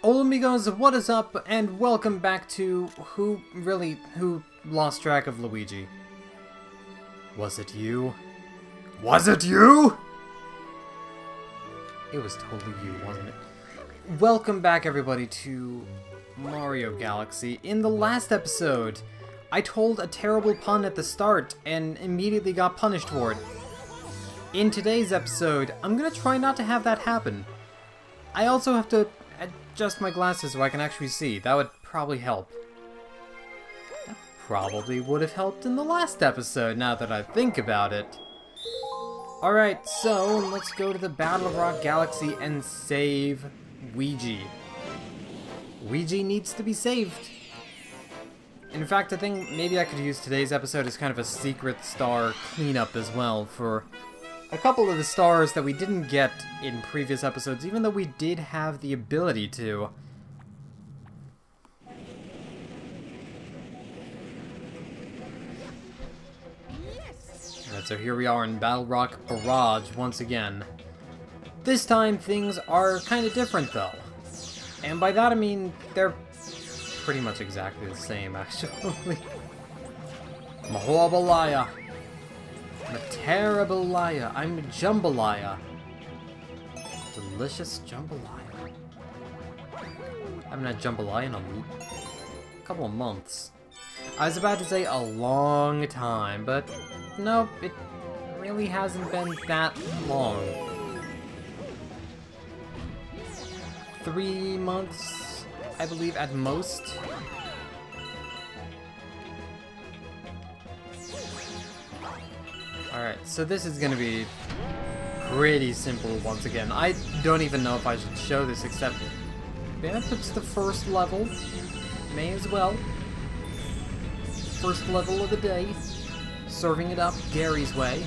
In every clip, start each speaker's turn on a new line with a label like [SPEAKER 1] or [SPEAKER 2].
[SPEAKER 1] Hola amigos, what is up, and welcome back to who lost track of Luigi? Was it you? Was it you? It was totally you, wasn't it? Welcome back everybody to Mario Galaxy. In the last episode, I told a terrible pun at the start and immediately got punished for it. In today's episode, I'm gonna try not to have that happen. I also have to adjust my glasses so I can actually see. That would probably help. That probably would have helped in the last episode, now that I think about it. Alright, so let's go to the Battle of Rock Galaxy and save Ouija. Ouija needs to be saved. In fact, I think maybe I could use today's episode as kind of a secret star cleanup as well for a couple of the stars that we didn't get in previous episodes, even though we did have the ability to. Alright, so here we are in Battle Rock Barrage once again. This time things are kind of different though. And by that I mean they're pretty much exactly the same actually. Mahobalaya. I'm a terrible liar. I'm a jambalaya. Delicious jambalaya. I haven't had jambalaya in a couple of months. I was about to say a long time, but nope, it really hasn't been that long. 3 months, I believe, at most. Alright, so this is gonna be pretty simple once again. I don't even know if I should show this, except if it's the first level, may as well. First level of the day, serving it up Gary's way.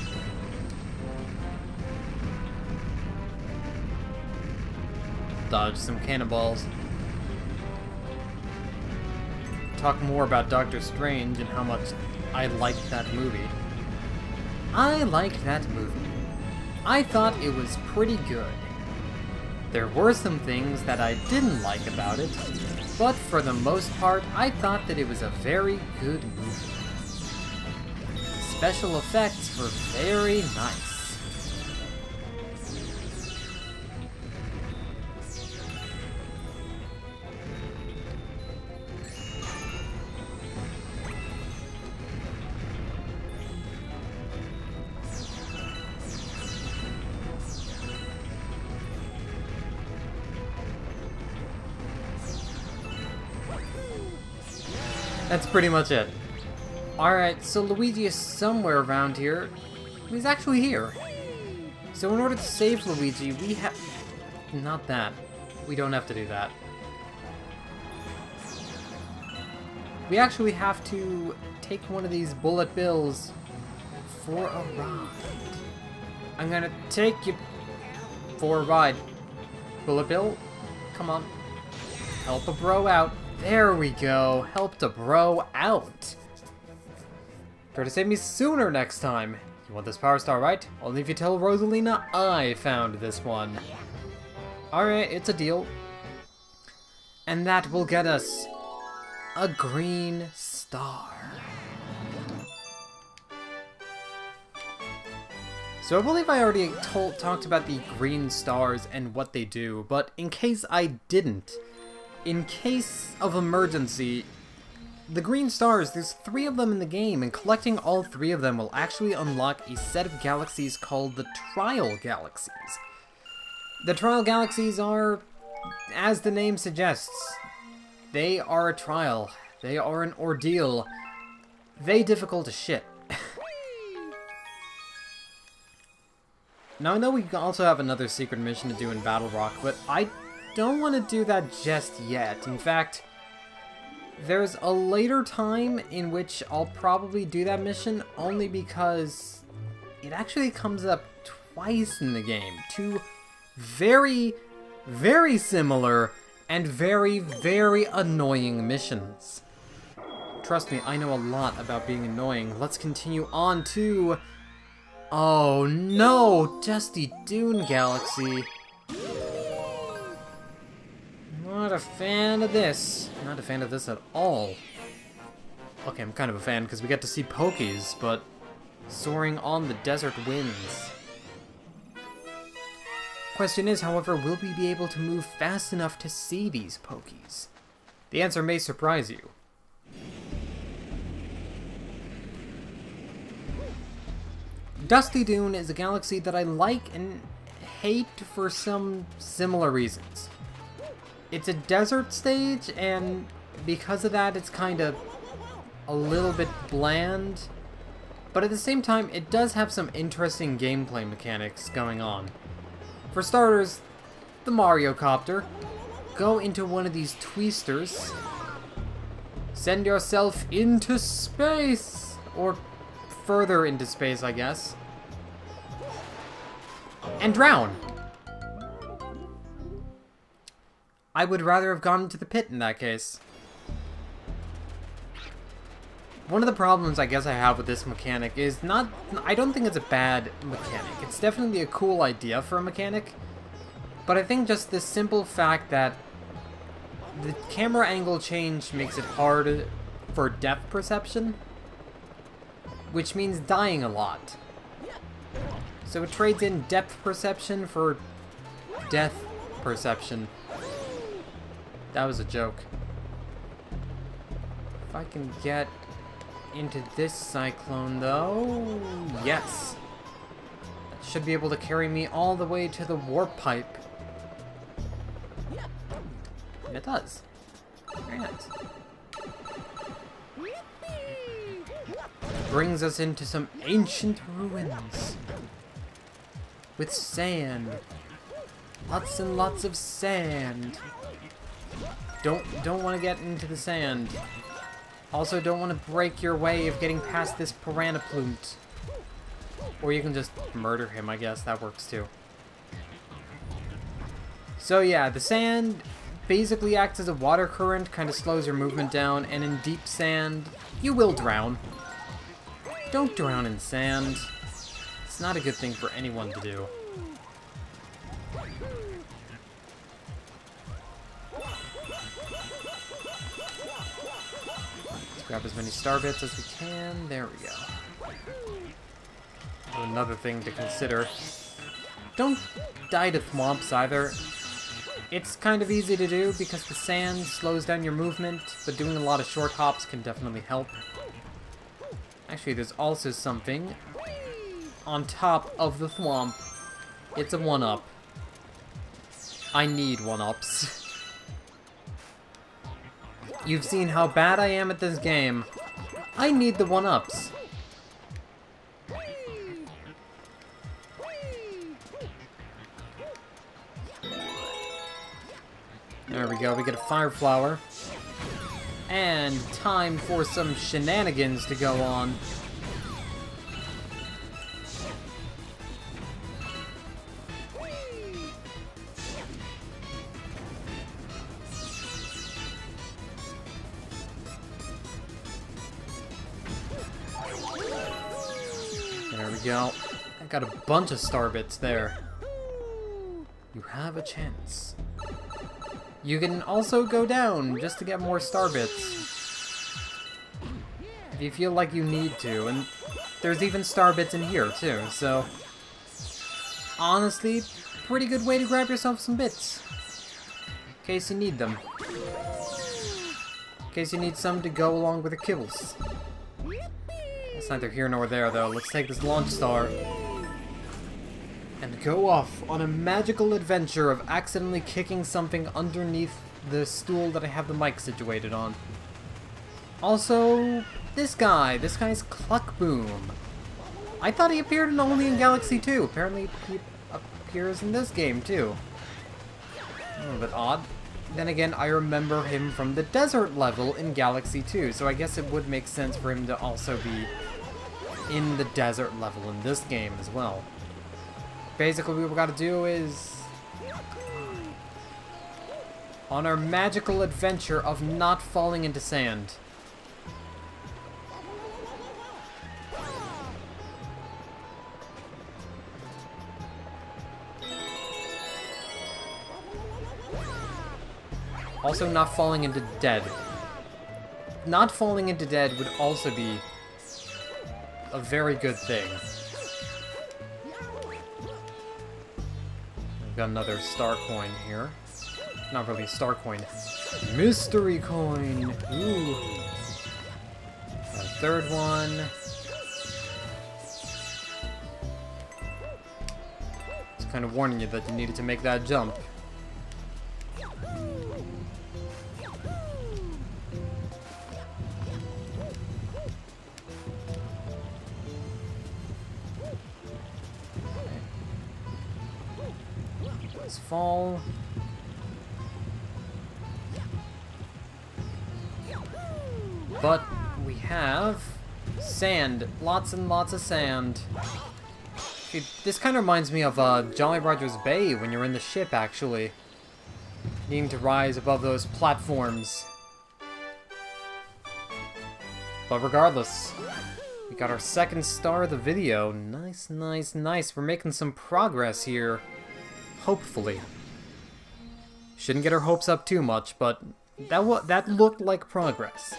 [SPEAKER 1] Dodge some cannonballs. Talk more about Doctor Strange and how much I liked that movie. I liked that movie. I thought it was pretty good. There were some things that I didn't like about it, but for the most part, I thought that it was a very good movie. The special effects were very nice. That's pretty much it. Alright, so Luigi is somewhere around here. He's actually here. So in order to save Luigi, we have... Not that. We don't have to do that. We actually have to take one of these bullet bills for a ride. I'm gonna take you for a ride. Bullet bill, come on. Help a bro out. There we go. Helped a bro out. Try to save me sooner next time. You want this power star, right? Only if you tell Rosalina I found this one. Alright, it's a deal. And that will get us a green star. So I believe I already talked about the green stars and what they do, but in case I didn't, in case of emergency, the green stars, there's 3 of them in the game, and collecting all 3 of them will actually unlock a set of galaxies called the Trial Galaxies. The Trial Galaxies are, as the name suggests, they are a trial. They are an ordeal. They difficult as shit. Now I know we also have another secret mission to do in Battle Rock, but I don't want to do that just yet. In fact, there's a later time in which I'll probably do that mission only because it actually comes up twice in the game. 2 very, very similar and very, very annoying missions. Trust me, I know a lot about being annoying. Let's continue on to... Oh no! Dusty Dune Galaxy. Not a fan of this. Not a fan of this at all. Okay, I'm kind of a fan because we get to see Pokies, but soaring on the desert winds. Question is, however, will we be able to move fast enough to see these Pokies? The answer may surprise you. Dusty Dune is a galaxy that I like and hate for some similar reasons. It's a desert stage, and because of that, it's kind of a little bit bland. But at the same time, it does have some interesting gameplay mechanics going on. For starters, the Mario Copter. Go into one of these twisters. Send yourself into space! Or further into space, I guess. And drown! I would rather have gone into the pit in that case. One of the problems I guess I have with this mechanic is not... I don't think it's a bad mechanic. It's definitely a cool idea for a mechanic. But I think just the simple fact that the camera angle change makes it hard for depth perception. Which means dying a lot. So it trades in depth perception for death perception. That was a joke. If I can get into this cyclone, though... Yes. That should be able to carry me all the way to the warp pipe. And it does. Very nice. Brings us into some ancient ruins. With sand. Lots and lots of sand. Don't want to get into the sand. Also, don't want to break your way of getting past this piranha ploot. Or you can just murder him, I guess. That works too. So yeah, the sand basically acts as a water current, kind of slows your movement down, and in deep sand, you will drown. Don't drown in sand. It's not a good thing for anyone to do. Grab as many star bits as we can. There we go. Another thing to consider. Don't die to thwomps either. It's kind of easy to do because the sand slows down your movement, but doing a lot of short hops can definitely help. Actually, there's also something on top of the thwomp. It's a 1-up. I need 1-ups. You've seen how bad I am at this game. I need the 1-ups. There we go, we get a fire flower. And time for some shenanigans to go on. There we go. I got a bunch of star bits there. You have a chance. You can also go down just to get more star bits. If you feel like you need to. And there's even star bits in here too, so... honestly, pretty good way to grab yourself some bits. In case you need them. In case you need some to go along with the kibbles. It's neither here nor there, though. Let's take this launch star and go off on a magical adventure of accidentally kicking something underneath the stool that I have the mic situated on. Also, this guy's Cluck Boom. I thought he appeared only in Galaxy 2. Apparently he appears in this game, too. A little bit odd. Then again, I remember him from the desert level in Galaxy 2, so I guess it would make sense for him to also be in the desert level in this game as well. Basically, what we gotta do is... on our magical adventure of not falling into sand. Also, not falling into dead. Not falling into dead would also be a very good thing. We've got another star coin here. Not really a star coin. Mystery coin! Ooh. Got a third one. It's kind of warning you that you needed to make that jump. Let's fall. But we have sand. Lots and lots of sand. This kind of reminds me of Jolly Roger's Bay when you're in the ship, actually. Needing to rise above those platforms. But regardless, we got our second star of the video. Nice, nice, nice. We're making some progress here. Hopefully. Shouldn't get our hopes up too much, but that looked like progress.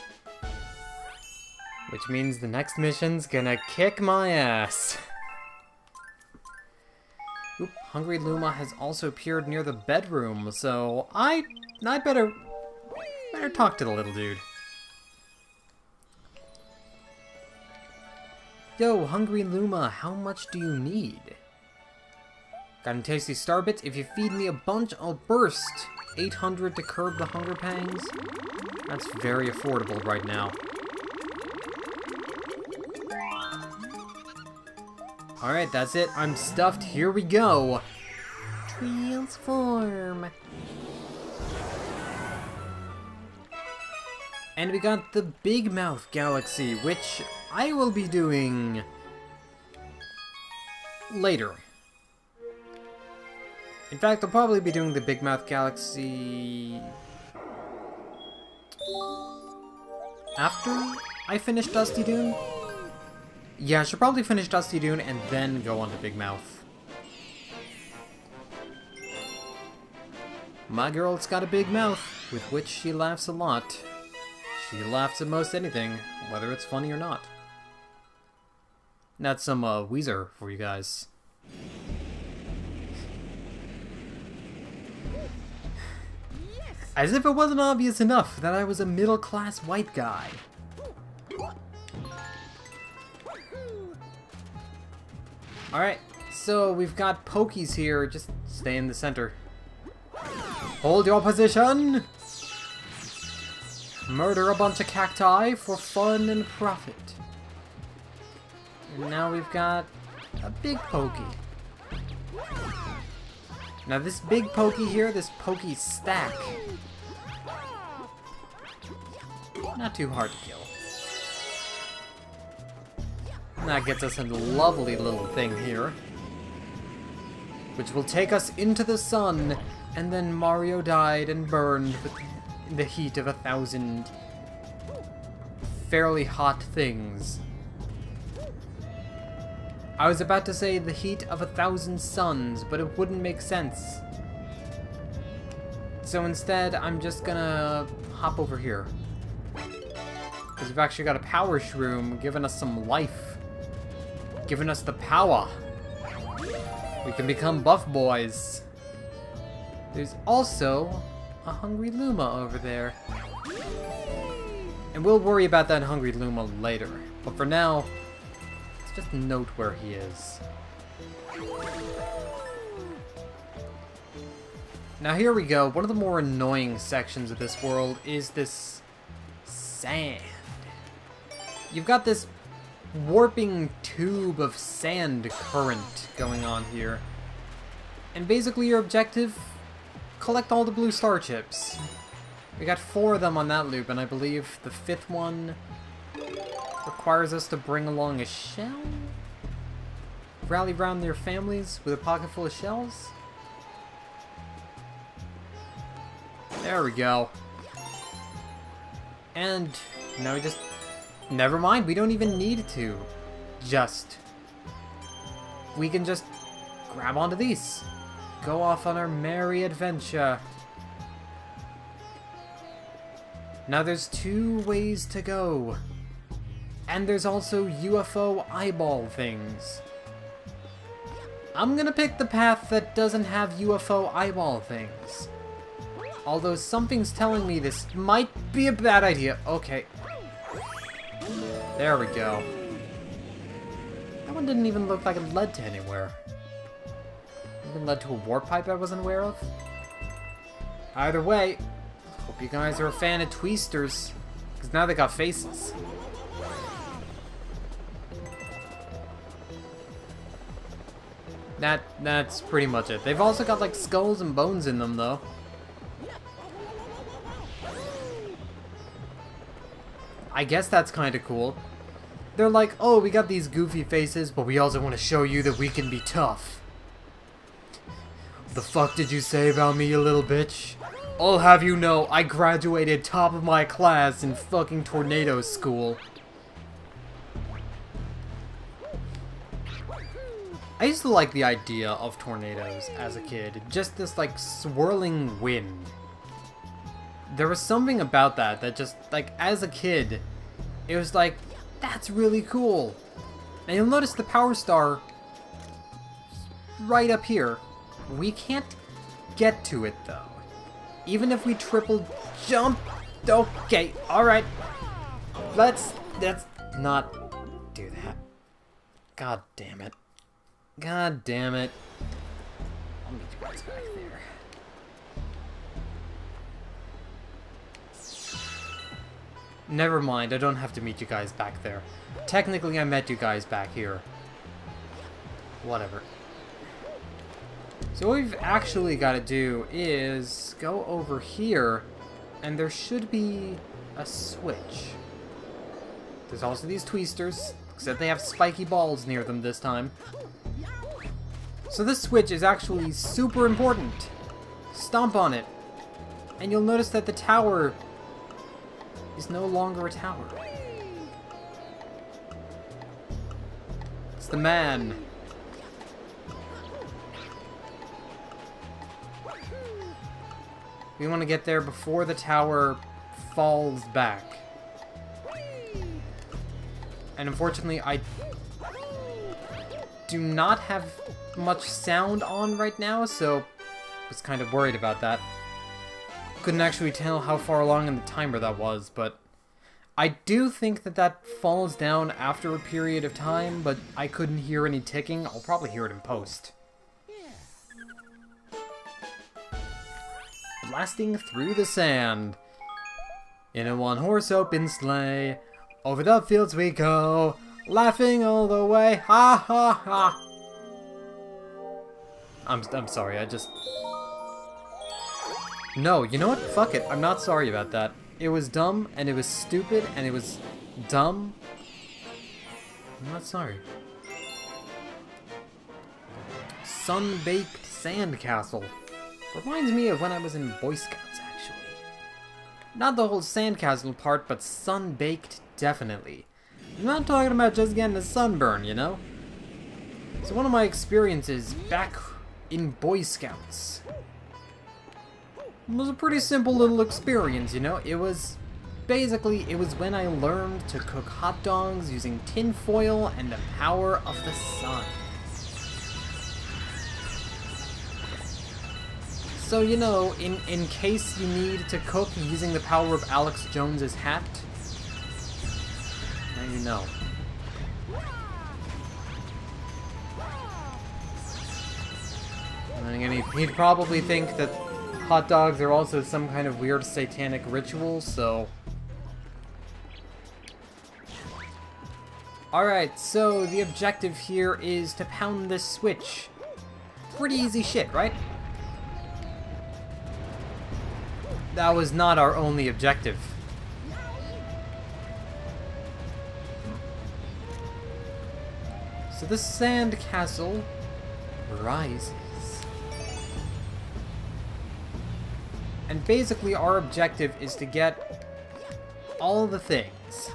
[SPEAKER 1] Which means the next mission's gonna kick my ass. Oop, Hungry Luma has also appeared near the bedroom, so I better talk to the little dude. Yo, Hungry Luma, how much do you need? Got any tasty star bits? If you feed me a bunch, I'll burst. 800 to curb the hunger pangs? That's very affordable right now. Alright, that's it. I'm stuffed. Here we go. Transform. And we got the Big Mouth Galaxy, which I will be doing later. In fact, I'll probably be doing the Big Mouth Galaxy after I finish Dusty Dune. Yeah, I should probably finish Dusty Dune and then go on to Big Mouth. My girl's got a big mouth, with which she laughs a lot. She laughs at most anything, whether it's funny or not. That's some Weezer for you guys. As if it wasn't obvious enough that I was a middle-class white guy. Alright, so we've got Pokies here. Just stay in the center. Hold your position! Murder a bunch of cacti for fun and profit. And now we've got a big Pokey. Now this big Pokey here, this Pokey stack, not too hard to kill. And that gets us a lovely little thing here, which will take us into the sun, and then Mario died and burned in the heat of 1,000 fairly hot things. I was about to say the heat of 1,000 suns, but it wouldn't make sense. So instead, I'm just gonna hop over here. Because we've actually got a power shroom giving us some life. Giving us the power. We can become buff boys. There's also a Hungry Luma over there. And we'll worry about that Hungry Luma later. But for now, let's just note where he is. Now here we go. One of the more annoying sections of this world is this sand. You've got this warping tube of sand current going on here. And basically your objective, collect all the blue star chips. We got 4 of them on that loop, and I believe the 5th one requires us to bring along a shell? Rally round their families with a pocket full of shells? There we go. And now we just... Never mind, we don't even need to. We can just grab onto these. Go off on our merry adventure. Now there's 2 ways to go. And there's also UFO eyeball things. I'm gonna pick the path that doesn't have UFO eyeball things. Although something's telling me this might be a bad idea. Okay. There we go. That one didn't even look like it led to anywhere. Even led to a warp pipe I wasn't aware of. Either way, hope you guys are a fan of Tweesters, because now they got faces. That's pretty much it. They've also got like skulls and bones in them though. I guess that's kind of cool. They're like, oh, we got these goofy faces, but we also want to show you that we can be tough. The fuck did you say about me, you little bitch? I'll have you know, I graduated top of my class in fucking tornado school. I used to like the idea of tornadoes as a kid. Just this, like, swirling wind. There was something about that just, like, as a kid, it was like, that's really cool. And you'll notice the power star right up here. We can't get to it, though. Even if we triple jump... Okay, alright. Let's not do that. God damn it. God damn it. I'll meet you guys back there. Never mind, I don't have to meet you guys back there. Technically, I met you guys back here. Whatever. So what we've actually got to do is go over here, and there should be a switch. There's also these Tweesters, except they have spiky balls near them this time. So this switch is actually super important. Stomp on it, and you'll notice that the tower is no longer a tower. It's the man. We want to get there before the tower falls back. And unfortunately, I do not have much sound on right now, so I was kind of worried about that. Couldn't actually tell how far along in the timer that was, but I do think that falls down after a period of time, but I couldn't hear any ticking. I'll probably hear it in post. Blasting through the sand. In a one-horse open sleigh, over the fields we go, laughing all the way, ha ha ha. I'm sorry, I just... No, you know what? Fuck it, I'm not sorry about that. It was dumb, and it was stupid, and it was dumb. I'm not sorry. Sunbaked Sandcastle. Reminds me of when I was in Boy Scouts, actually. Not the whole sandcastle part, but sun-baked, definitely. I'm not talking about just getting a sunburn, you know? So one of my experiences back in Boy Scouts was a pretty simple little experience, you know? It was when I learned to cook hot dogs using tin foil and the power of the sun. So, you know, in case you need to cook using the power of Alex Jones's hat, now you know. And then again, he'd probably think that hot dogs are also some kind of weird satanic ritual, so... Alright, so the objective here is to pound this switch. Pretty easy shit, right? That was not our only objective. So the sandcastle rises. And basically our objective is to get all the things.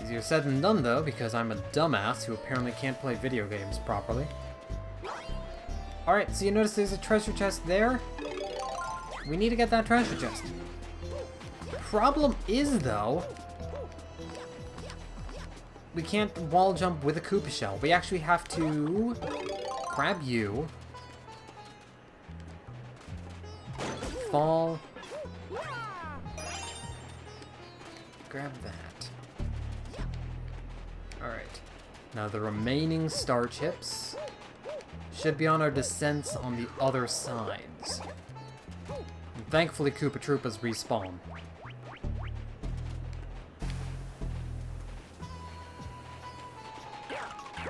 [SPEAKER 1] Easier said than done though, because I'm a dumbass who apparently can't play video games properly. Alright, so you notice there's a treasure chest there? We need to get that treasure chest. Problem is, though, we can't wall jump with a Koopa shell. We actually have to grab you, fall, grab that. Alright. Now the remaining star chips should be on our descents on the other sides. And thankfully Koopa Troopas respawn.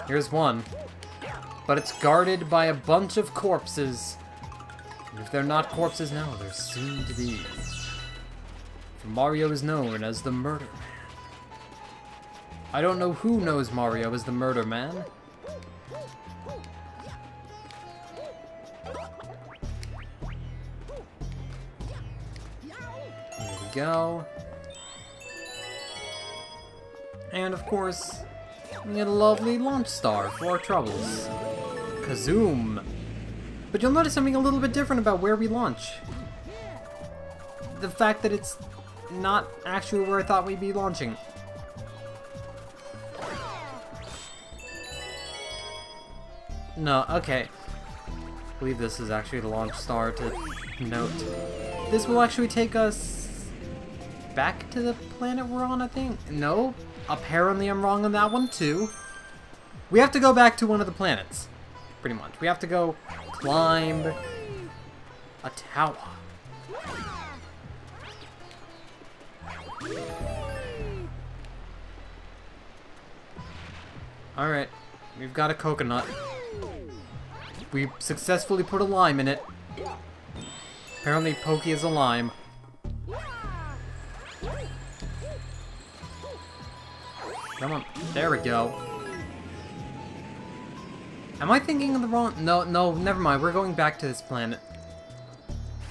[SPEAKER 1] Here's one. But it's guarded by a bunch of corpses. And if they're not corpses now, they're soon to be. For Mario is known as the Murder Man. I don't know who knows Mario as the Murder Man. Here we go. And of course, we get a lovely launch star for our troubles. Kazoom! But you'll notice something a little bit different about where we launch. The fact that it's not actually where I thought we'd be launching. No, okay. I believe this is actually the launch star to note. This will actually take us back to the planet we're on, I think? No? Apparently I'm wrong on that one, too. We have to go back to one of the planets. Pretty much. We have to go climb a tower. Alright. We've got a coconut. We successfully put a lime in it. Apparently Pokey is a lime. Come on. There we go. Am I thinking of the wrong... No, never mind. We're going back to this planet.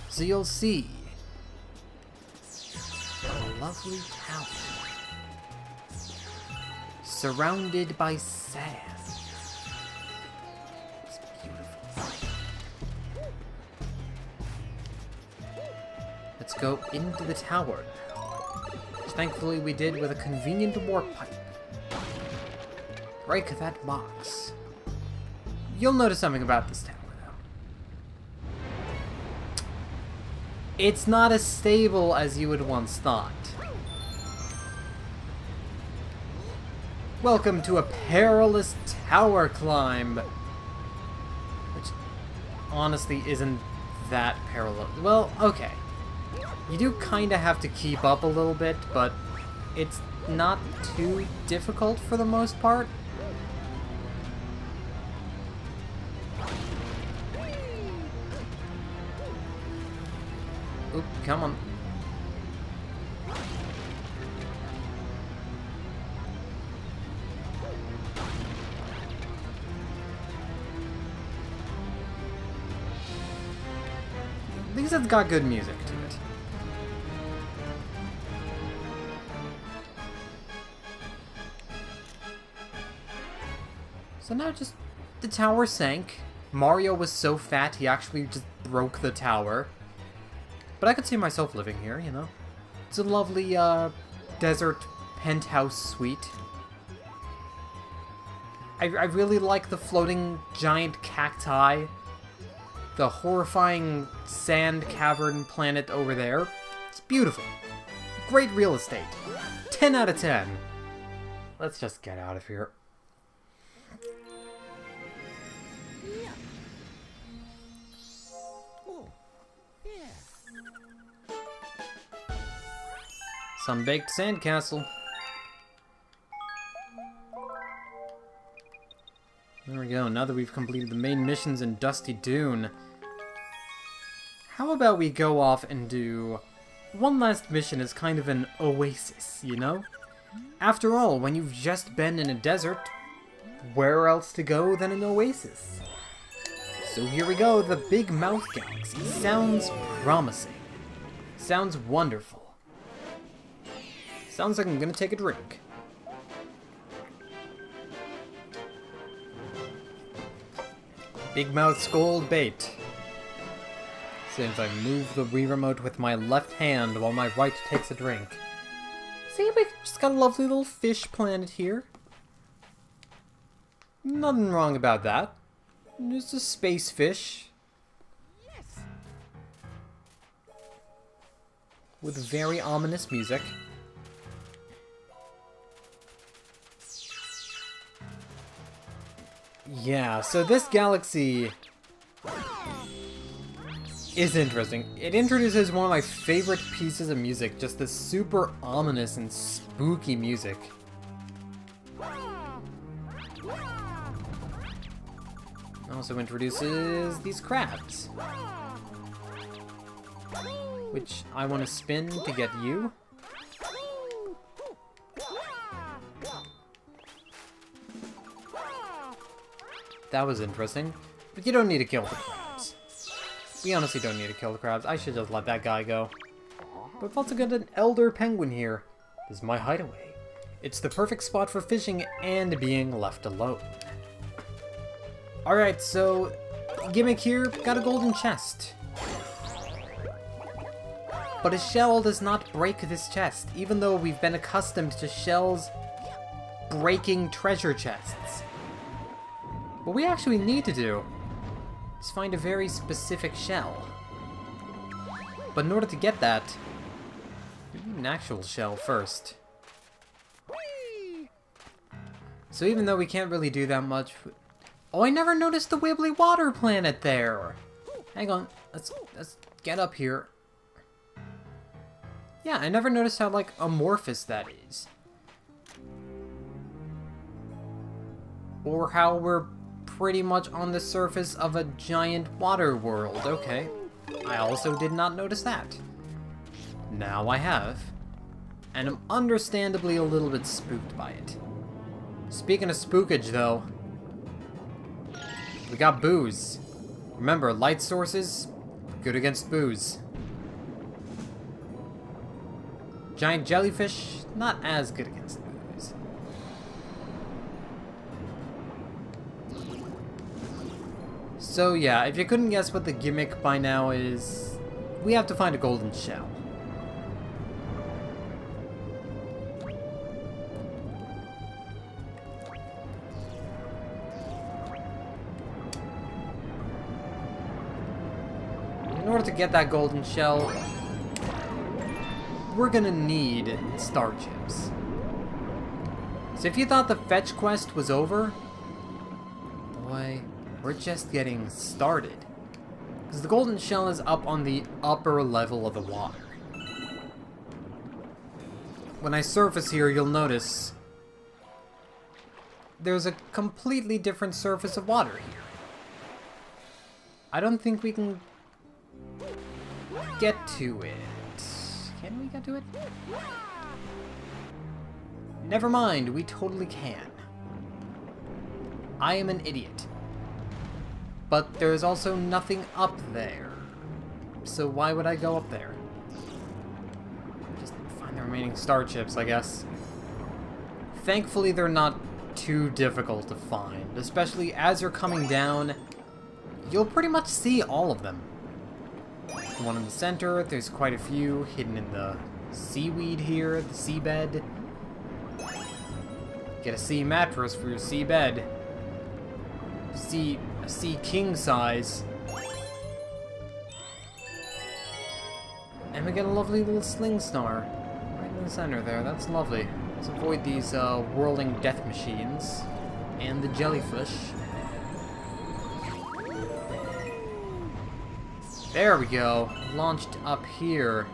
[SPEAKER 1] So you'll see. A lovely tower. Surrounded by sand. It's beautiful. Let's go into the tower now. Which thankfully we did with a convenient warp pipe. Break that box. You'll notice something about this tower, though. It's not as stable as you would once thought. Welcome to a perilous tower climb. Which, honestly, isn't that perilous. Well, okay. You do kind of have to keep up a little bit, but it's not too difficult for the most part. Oop, come on. At least it's got good music to it. So now just the tower sank. Mario was so fat he actually just broke the tower. But I could see myself living here, you know. It's a lovely, desert penthouse suite. I really like the floating giant cacti. The horrifying sand cavern planet over there. It's beautiful. Great real estate. 10 out of 10. Let's just get out of here. Sunbaked Sandcastle. There we go, now that we've completed the main missions in Dusty Dune, how about we go off and do one last mission as kind of an oasis, you know? After all, when you've just been in a desert, where else to go than an oasis? So here we go, the Big Mouth Galaxy. Sounds promising. Sounds wonderful. Sounds like I'm gonna take a drink. Big Mouth's gold bait. Since I move the Wii Remote with my left hand while my right takes a drink. See, we've just got a lovely little fish planet here. Nothing wrong about that. Just a space fish. Yes. With very ominous music. Yeah, so this galaxy is interesting. It introduces one of my favorite pieces of music, just this super ominous and spooky music. Also introduces these crabs, which I want to spin to get you. That was interesting, but you don't need to kill the crabs. We honestly don't need to kill the crabs. I should just let that guy go. But I've also got an elder penguin here. This is my hideaway. It's the perfect spot for fishing and being left alone. Alright, so gimmick here, got a golden chest. But a shell does not break this chest, even though we've been accustomed to shells breaking treasure chests. What we actually need to do is find a very specific shell. But in order to get that, we need an actual shell first. So even though we can't really do that much... Oh, I never noticed the wibbly water planet there! Hang on, let's get up here. Yeah, I never noticed how, like, amorphous that is. Or how we're pretty much on the surface of a giant water world. Okay. I also did not notice that. Now I have. And I'm understandably a little bit spooked by it. Speaking of spookage, though, we got booze. Remember, light sources, good against booze. Giant jellyfish, not as good against booze. So yeah, if you couldn't guess what the gimmick by now is, we have to find a golden shell. In order to get that golden shell, we're gonna need star chips. So if you thought the fetch quest was over, boy, we're just getting started. Because the golden shell is up on the upper level of the water. When I surface here, you'll notice there's a completely different surface of water here. I don't think we can get to it. Can we get to it? Never mind, we totally can. I am an idiot. But there's also nothing up there. So why would I go up there? Just find the remaining star chips, I guess. Thankfully, they're not too difficult to find. Especially as you're coming down, you'll pretty much see all of them. The one in the center, there's quite a few hidden in the seaweed here, the seabed. Get a sea mattress for your seabed. A sea king size. And we get a lovely little sling star right in the center there. That's lovely. Let's avoid these whirling death machines and the jellyfish. There we go. Launched up here.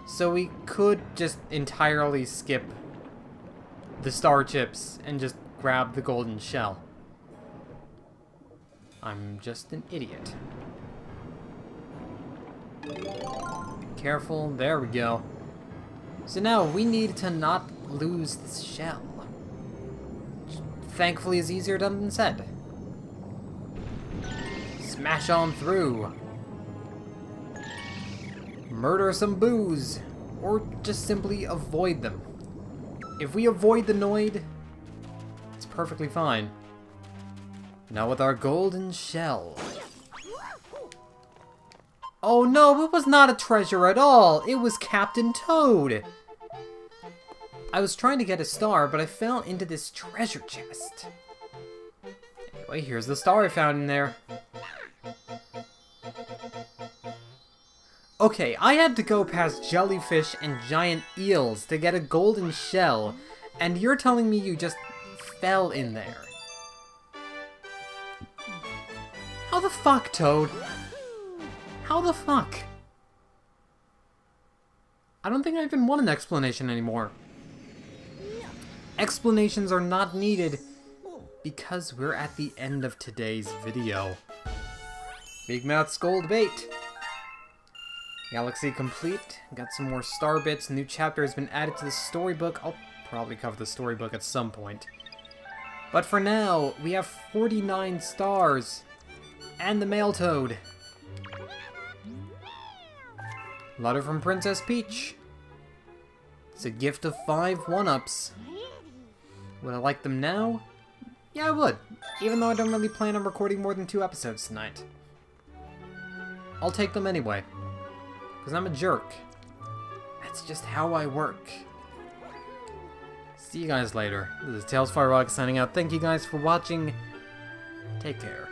[SPEAKER 1] So we could just entirely skip the star chips and just grab the golden shell. I'm just an idiot. Careful. There we go. So now we need to not lose this shell. Which thankfully is easier done than said. Smash on through. Murder some boos. Or just simply avoid them. If we avoid the Noid, it's perfectly fine. Now with our golden shell. Oh no, it was not a treasure at all. It was Captain Toad. I was trying to get a star, but I fell into this treasure chest. Anyway, here's the star I found in there. Okay, I had to go past jellyfish and giant eels to get a golden shell, and you're telling me you just fell in there. How the fuck, Toad? How the fuck? I don't think I even want an explanation anymore. Explanations are not needed because we're at the end of today's video. Big Mouth's gold bait. Galaxy complete. Got some more star bits. New chapter has been added to the storybook. I'll probably cover the storybook at some point. But for now, we have 49 stars. And the male toad. Letter from Princess Peach. It's a gift of 5 1-ups. Would I like them now? Yeah, I would. Even though I don't really plan on recording more than 2 episodes tonight. I'll take them anyway. Because I'm a jerk. That's just how I work. See you guys later. This is Tales Fire Rock signing out. Thank you guys for watching. Take care.